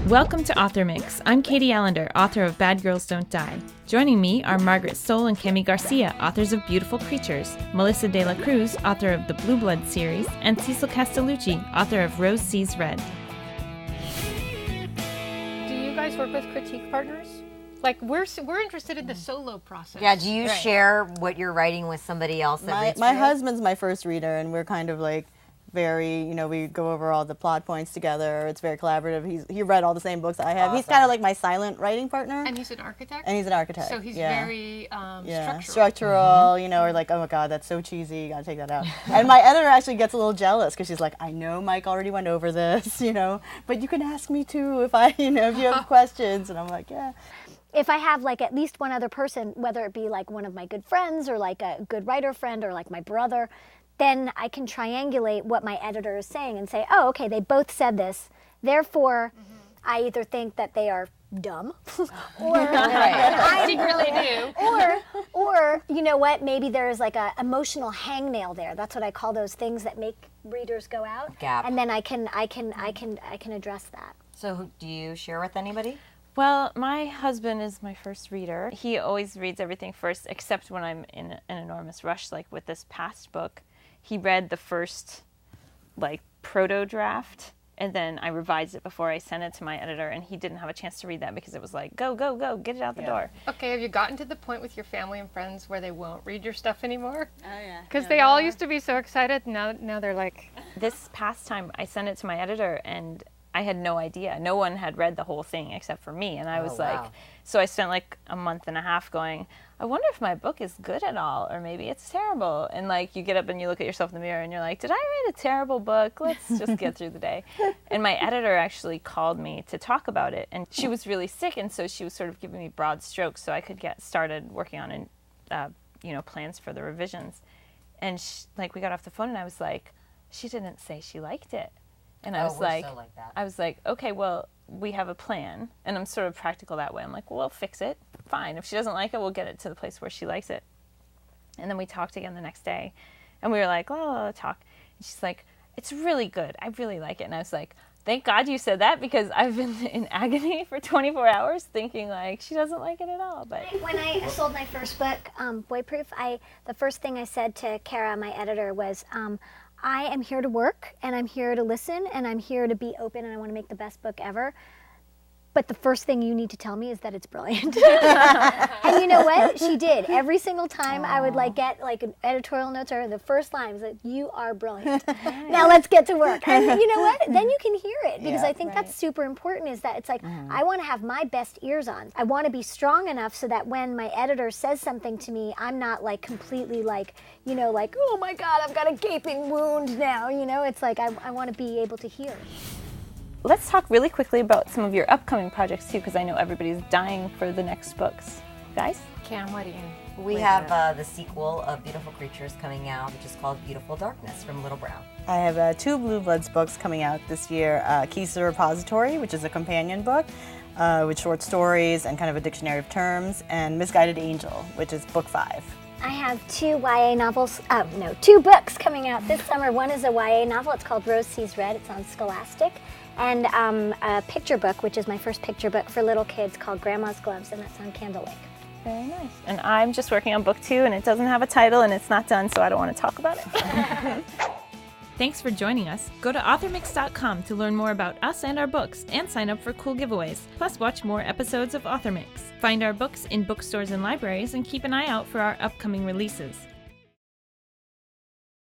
Welcome to AuthorMix. I'm Katie Allender, author of Bad Girls Don't Die. Joining me are Margaret Stoll and Kemi Garcia, authors of Beautiful Creatures, Melissa De La Cruz, author of the Blue Blood series, and Cecil Castellucci, author of Rose Sees Red. Do you guys work with critique partners? Like, we're interested in the solo process. Yeah, do you share what you're writing with somebody else that reads My for you? husband's my first reader, and we're kind of like very, we go over all the plot points together. It's very collaborative. He read all the same books I have. Awesome. He's kind of like my silent writing partner. And he's an architect? And he's an architect. So he's very structural, or like, oh my God, that's so cheesy, you gotta take that out. And my editor actually gets a little jealous because she's like, I know Mike already went over this, but you can ask me too if if you have questions. And I'm like, yeah. If I have like at least one other person, whether it be like one of my good friends or like a good writer friend or like my brother, then I can triangulate what my editor is saying and say, oh, okay, they both said this. Therefore, I either think that they are dumb or I secretly do. Or you know what, maybe there's like a emotional hangnail there. That's what I call those things that make readers go out. Gap. And then I can address that. So do you share with anybody? Well, my husband is my first reader. He always reads everything first, except when I'm in an enormous rush, like with this past book. He read the first, proto draft, and then I revised it before I sent it to my editor, and he didn't have a chance to read that because it was like, go, go, go, get it out the door. Okay, have you gotten to the point with your family and friends where they won't read your stuff anymore? Oh, yeah. Because they all used to be so excited, now they're like... This past time, I sent it to my editor, and I had no idea. No one had read the whole thing except for me, and I was so I spent like a month and a half going, I wonder if my book is good at all, or maybe it's terrible. And you get up and you look at yourself in the mirror and you're like, did I write a terrible book? Let's just get through the day. And my editor actually called me to talk about it, and she was really sick, and so she was sort of giving me broad strokes so I could get started working on plans for the revisions. And we got off the phone and I was like, she didn't say she liked it. And I was like, okay, well, we have a plan. And I'm sort of practical that way. I'm like, well, we'll fix it. Fine. If she doesn't like it, we'll get it to the place where she likes it. And then we talked again the next day. And we were like, oh, talk. And she's like, it's really good. I really like it. And I was like, thank God you said that, because I've been in agony for 24 hours thinking she doesn't like it at all. But when I sold my first book, Boyproof, the first thing I said to Kara, my editor, was, I am here to work, and I'm here to listen, and I'm here to be open, and I want to make the best book ever. But the first thing you need to tell me is that it's brilliant. And you know what? She did. Every single time I would get an editorial notes, or the first line was like, you are brilliant. Now let's get to work. And you know what? Then you can hear it, because I think that's super important, is that it's like, I want to have my best ears on. I want to be strong enough so that when my editor says something to me, I'm not completely oh my God, I've got a gaping wound now. It's like, I want to be able to hear. let's talk really quickly about some of your upcoming projects too, because I know everybody's dying for the next books. Guys? Cam, what do you? We have the sequel of Beautiful Creatures coming out, which is called Beautiful Darkness from Little Brown. I have two Blue Bloods books coming out this year. Keys to the Repository, which is a companion book with short stories and kind of a dictionary of terms, and Misguided Angel, which is book 5. I have two YA novels, two books coming out this summer. One is a YA novel, it's called Rose Sees Red, it's on Scholastic. And a picture book, which is my first picture book for little kids, called Grandma's Gloves, and that's on Candlewick. Very nice. And I'm just working on book 2, and it doesn't have a title, and it's not done, so I don't want to talk about it. Thanks for joining us. Go to AuthorMix.com to learn more about us and our books, and sign up for cool giveaways. Plus, watch more episodes of AuthorMix. Find our books in bookstores and libraries, and keep an eye out for our upcoming releases.